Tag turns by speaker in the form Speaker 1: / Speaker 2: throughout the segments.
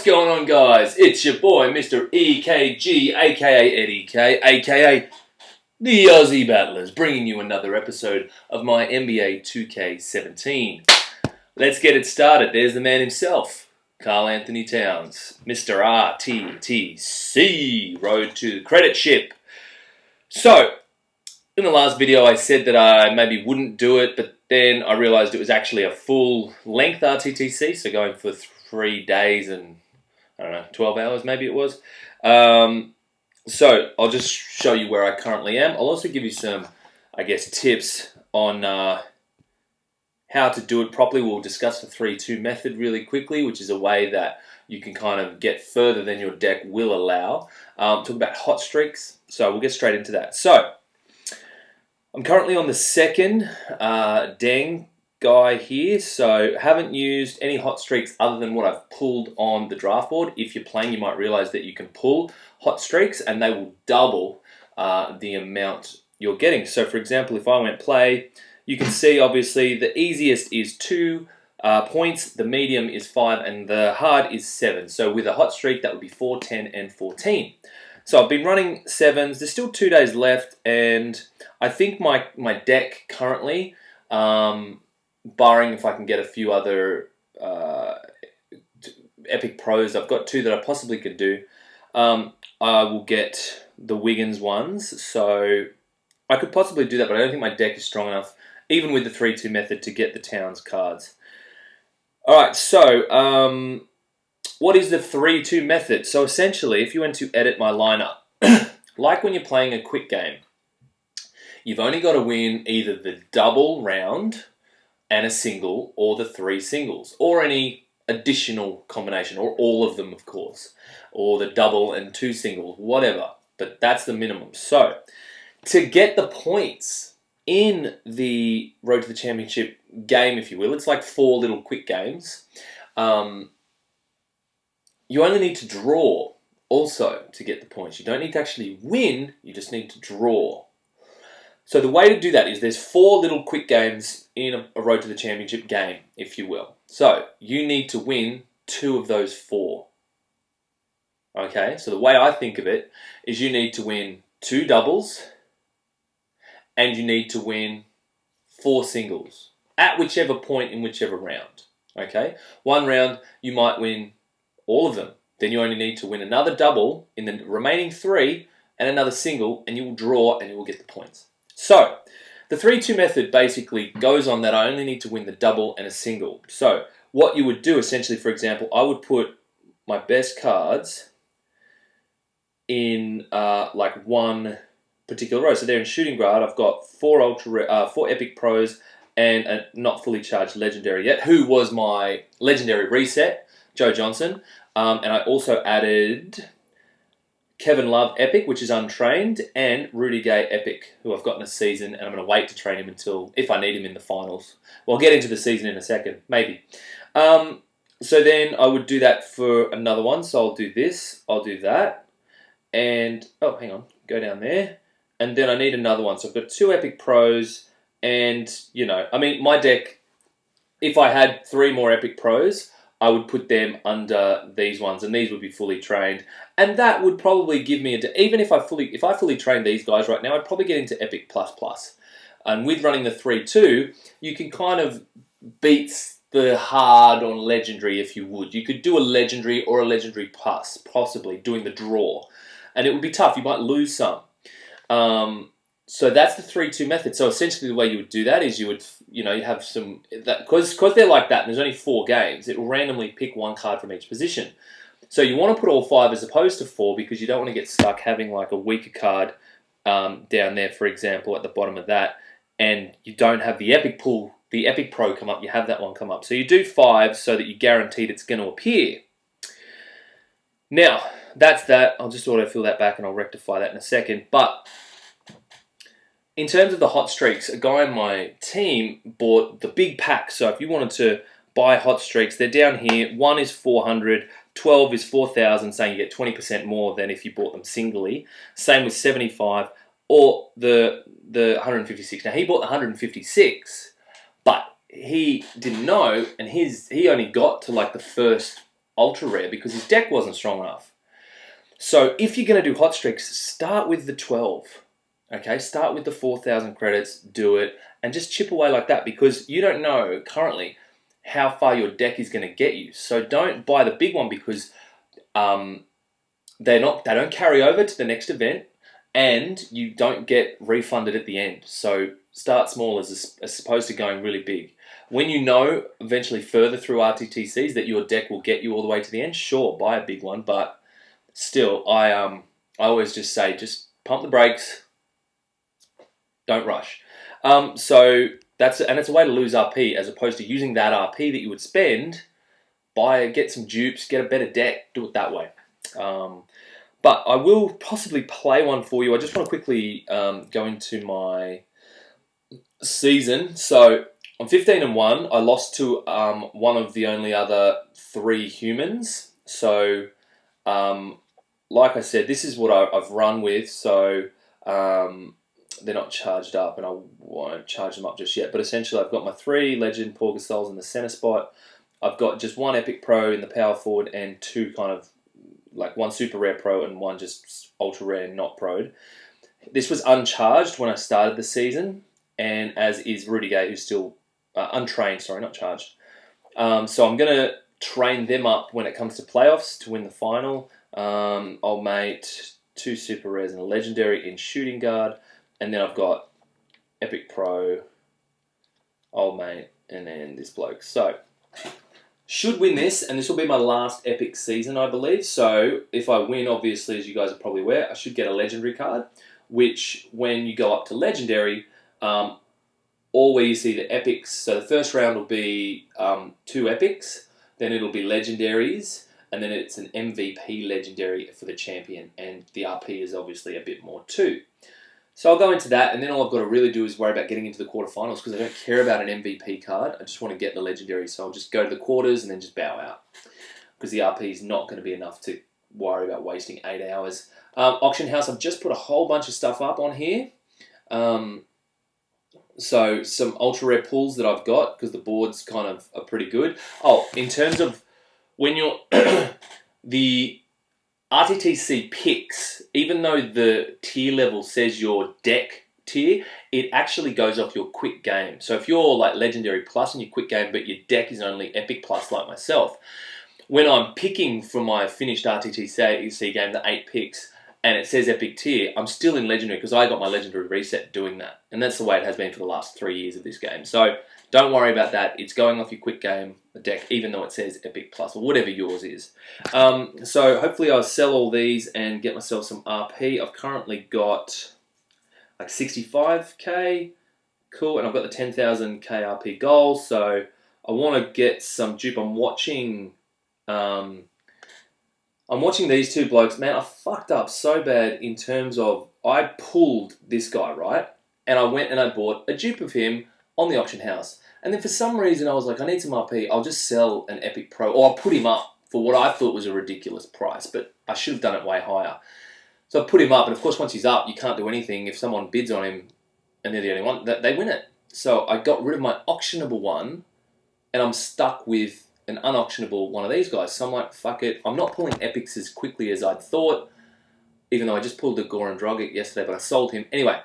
Speaker 1: What's going on, guys? It's your boy, Mr EKG, aka EddyK, aka the AussieBattlerz, bringing you another episode of my MyNba2k17. Let's get it started. There's the man himself, Carl Anthony Towns, Mr RTTC, road to the credit ship. So, in the last video I said that I maybe wouldn't do it, but then I realised it was actually a full-length RTTC, so going for 3 days and, I don't know, 12 hours maybe it was. So I'll just show you where I currently am. I'll also give you some, I guess, tips on how to do it properly. We'll discuss the 3-2 method really quickly, which is a way that you can kind of get further than your deck will allow. Talk about hot streaks, so we'll get straight into that. So, I'm currently on the second Deng guy here, so haven't used any hot streaks other than what I've pulled on the draft board. If you're playing, you might realize that you can pull hot streaks and they will double the amount you're getting. So for example, if I went play, you can see obviously the easiest is 2 points, the medium is 5, and the hard is 7. So with a hot streak, that would be 4, 10, and 14. So I've been running 7s, there's still 2 days left, and I think my deck currently, barring if I can get a few other epic pros, I've got 2 that I possibly could do. I will get the Wiggins ones, so I could possibly do that, but I don't think my deck is strong enough, even with the 3-2 method, to get the Towns cards. Alright, so what is the 3-2 method? So essentially, if you went to edit my lineup, like when you're playing a quick game, you've only got to win either the double round and a single, or the 3 singles, or any additional combination, or all of them, of course, or the double and 2 singles, whatever. But that's the minimum. So, to get the points in the Road to the Championship game, if you will, it's like 4 little quick games. You only need to draw also to get the points. You don't need to actually win, you just need to draw. So the way to do that is there's 4 little quick games in a Road to the Championship game, if you will. So you need to win 2 of those 4. Okay, so the way I think of it is you need to win 2 doubles and you need to win 4 singles at whichever point in whichever round. Okay, one round you might win all of them. Then you only need to win another double in the remaining 3 and another single, and you will draw and you will get the points. So, the 3-2 method basically goes on that I only need to win the double and a single. So, what you would do essentially, for example, I would put my best cards in like one particular row. So they're in Shooting Guard. I've got 4 epic pros and a not fully charged legendary yet, who was my legendary reset, Joe Johnson. And I also added Kevin Love Epic, which is untrained, and Rudy Gay Epic, who I've got in a season, and I'm going to wait to train him until, if I need him in the finals. Well, I'll get into the season in a second, maybe. So then I would do that for another one, so I'll do this, I'll do that, and, oh, hang on, go down there, and then I need another one. So I've got 2 Epic Pros, and, you know, I mean, my deck, if I had 3 more Epic Pros, I would put them under these ones, and these would be fully trained, and that would probably give me even if I fully trained these guys right now, I'd probably get into Epic Plus. And with running the 3-2, you can kind of beat the hard on legendary if you would. You could do a legendary or a legendary plus, possibly doing the draw, and it would be tough. You might lose some. So that's the 3-2 method. So essentially the way you would do that is you would, you know, you have some, because they're like that and there's only 4 games, it will randomly pick 1 card from each position. So you want to put all 5 as opposed to 4 because you don't want to get stuck having like a weaker card down there, for example, at the bottom of that, and you don't have the Epic Pool, the Epic Pro come up, you have that one come up. So you do 5 so that you're guaranteed it's going to appear. Now, that's that. I'll just autofill that back and I'll rectify that in a second. But in terms of the hot streaks, a guy on my team bought the big pack. So if you wanted to buy hot streaks, they're down here. 1 is 400, 12 is 4,000, saying you get 20% more than if you bought them singly. Same with 75 or the 156. Now he bought the 156, but he didn't know, and he only got to like the first ultra rare because his deck wasn't strong enough. So if you're going to do hot streaks, start with the 12. Okay, start with the 4,000 credits, do it, and just chip away like that because you don't know currently how far your deck is going to get you. So don't buy the big one because they don't carry over to the next event, and you don't get refunded at the end. So start small as opposed to going really big. When you know eventually further through RTTCs that your deck will get you all the way to the end, sure, buy a big one, but still, I always just say, just pump the brakes, don't rush. So it's a way to lose RP as opposed to using that RP that you would spend, get some dupes, get a better deck, do it that way. But I will possibly play one for you. I just want to quickly go into my season. So I'm 15-1. I lost to one of the only other 3 humans. So like I said, this is what I've run with. So they're not charged up, and I won't charge them up just yet. But essentially, I've got my 3 Legend Porgasols in the center spot. I've got just 1 Epic Pro in the power forward and 2 kind of like 1 super rare pro and 1 just ultra rare not pro'd. This was uncharged when I started the season, and as is RTTC, who's still untrained, sorry, not charged. So I'm going to train them up when it comes to playoffs to win the final. Old mate, 2 super rares and a legendary in shooting guard, and then I've got Epic Pro, old mate, and then this bloke. So should win this, and this will be my last Epic season, I believe. So if I win, obviously, as you guys are probably aware, I should get a legendary card, which when you go up to legendary, always see the epics. So the first round will be 2 epics, then it'll be legendaries, and then it's an MVP legendary for the champion, and the RP is obviously a bit more too. So I'll go into that, and then all I've got to really do is worry about getting into the quarterfinals because I don't care about an MVP card. I just want to get the legendary, so I'll just go to the quarters and then just bow out because the RP is not going to be enough to worry about wasting 8 hours. Auction house, I've just put a whole bunch of stuff up on here. So some ultra rare pulls that I've got because the boards kind of are pretty good. Oh, in terms of when you're the RTTC picks, even though the tier level says your deck tier, it actually goes off your quick game. So if you're like Legendary Plus in your quick game, but your deck is only Epic Plus like myself, when I'm picking from my finished RTTC game, the 8 picks, and it says Epic tier, I'm still in Legendary because I got my Legendary reset doing that. And that's the way it has been for the last 3 years of this game. So don't worry about that. It's going off your quick game, the deck, even though it says Epic Plus or whatever yours is. So hopefully I'll sell all these and get myself some RP. I've currently got like 65k. Cool. And I've got the 10,000k RP goal. So I want to get some dupe. I'm watching these 2 blokes. Man, I fucked up so bad in terms of I pulled this guy, right? And I went and I bought a dupe of him on the auction house. And then for some reason I was like, I need some RP. I'll just sell an Epic Pro. Or I'll put him up for what I thought was a ridiculous price. But I should have done it way higher. So I put him up. And of course, once he's up, you can't do anything. If someone bids on him and they're the only one, they win it. So I got rid of my auctionable one. And I'm stuck with an unauctionable one of these guys. So I'm like, fuck it. I'm not pulling epics as quickly as I'd thought, even though I just pulled the Goran Dragic yesterday, but I sold him. Anyway,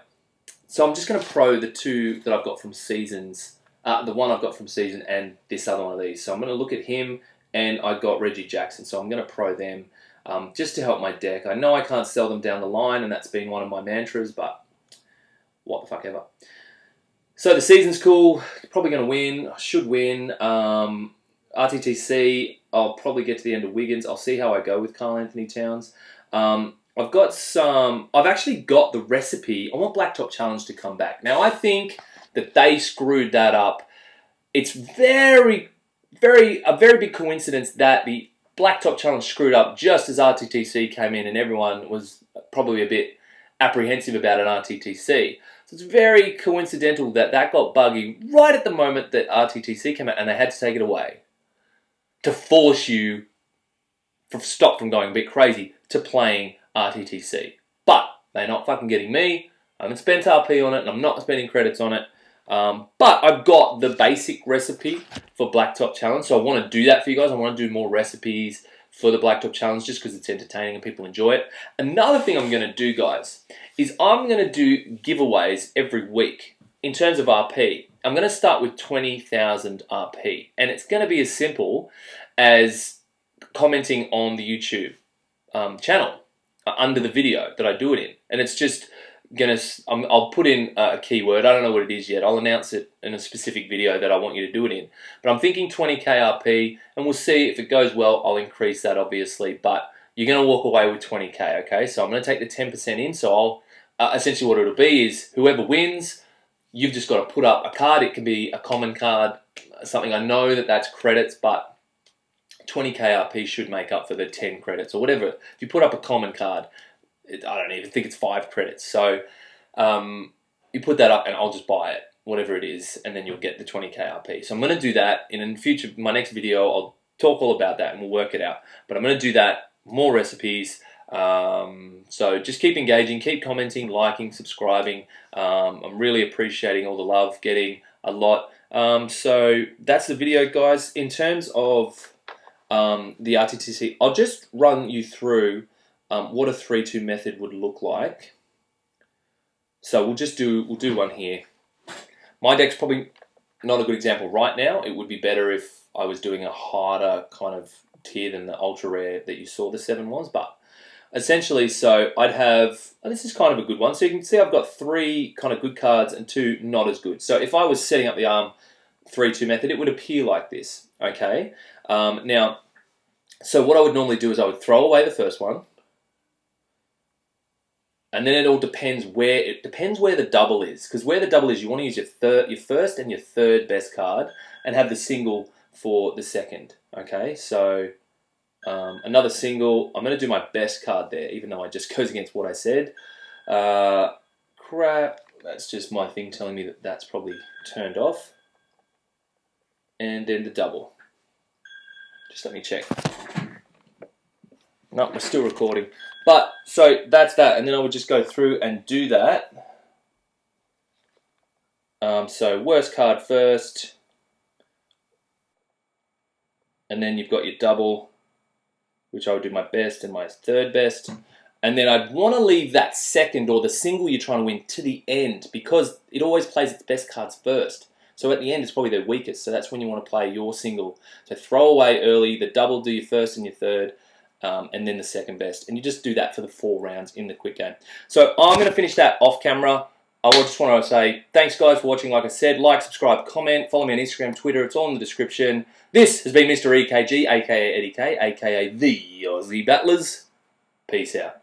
Speaker 1: so I'm just going to pro the 2 that I've got from seasons, the one I've got from season and this other one of these. So I'm going to look at him, and I got Reggie Jackson. So I'm going to pro them just to help my deck. I know I can't sell them down the line, and that's been one of my mantras, but what the fuck ever. So the season's cool. Probably going to win. I should win. RTTC, I'll probably get to the end of Wiggins. I'll see how I go with Karl Anthony Towns. I've actually got the recipe. I want Blacktop Challenge to come back. Now, I think that they screwed that up. It's a very big coincidence that the Blacktop Challenge screwed up just as RTTC came in and everyone was probably a bit apprehensive about an RTTC. So it's very coincidental that got buggy right at the moment that RTTC came out and they had to take it away to force you stop from going a bit crazy to playing RTTC. But they're not fucking getting me. I haven't spent RP on it and I'm not spending credits on it. But I've got the basic recipe for Blacktop Challenge, so I want to do that for you guys. I want to do more recipes for the Blacktop Challenge just because it's entertaining and people enjoy it. Another thing I'm going to do, guys, is I'm going to do giveaways every week in terms of RP. I'm going to start with 20,000 RP, and it's going to be as simple as commenting on the YouTube channel under the video that I do it in, and it's just I'll put in a keyword. I don't know what it is yet. I'll announce it in a specific video that I want you to do it in. But I'm thinking 20k RP, and we'll see if it goes well. I'll increase that, obviously, but you're going to walk away with 20k. Okay, so I'm going to take the 10% in. So I'll essentially what it'll be is whoever wins, you've just got to put up a card. It can be a common card, something I know that's credits, but 20k RP should make up for the 10 credits or whatever. If you put up a common card, I don't even think it's 5 credits. So you put that up and I'll just buy it, whatever it is, and then you'll get the 20k RP. So I'm going to do that in future, my next video. I'll talk all about that and we'll work it out. But I'm going to do that, more recipes. So just keep engaging, keep commenting, liking, subscribing. I'm really appreciating all the love, getting a lot. So that's the video, guys. In terms of the RTTC, I'll just run you through what a 3-2 method would look like. So we'll do one here. My deck's probably not a good example right now. It would be better if I was doing a harder kind of tier than the ultra rare that you saw the 7 was, but essentially, so I'd have, and this is kind of a good one. So you can see I've got 3 kind of good cards and 2 not as good. So if I was setting up the 3-2 method, it would appear like this, okay? Now, so what I would normally do is I would throw away the first one, and then it all depends where the double is, because where the double is, you want to use your first and your third best card, and have the single for the second. Okay, so another single. I'm going to do my best card there, even though it just goes against what I said. Crap. That's just my thing telling me that that's probably turned off. And then the double. Just let me check. No, we're still recording. But, so that's that. And then I would just go through and do that. So worst card first. And then you've got your double, which I would do my best and my third best. And then I'd want to leave that second or the single you're trying to win to the end, because it always plays its best cards first. So at the end, it's probably their weakest. So that's when you want to play your single. So throw away early, the double, do your first and your third, and then the second best. And you just do that for the 4 rounds in the quick game. So I'm going to finish that off camera. I just want to say thanks, guys, for watching. Like I said, like, subscribe, comment, follow me on Instagram, Twitter. It's all in the description. This has been Mr EKG, a.k.a. EddyK, a.k.a. the AussieBattlerz. Peace out.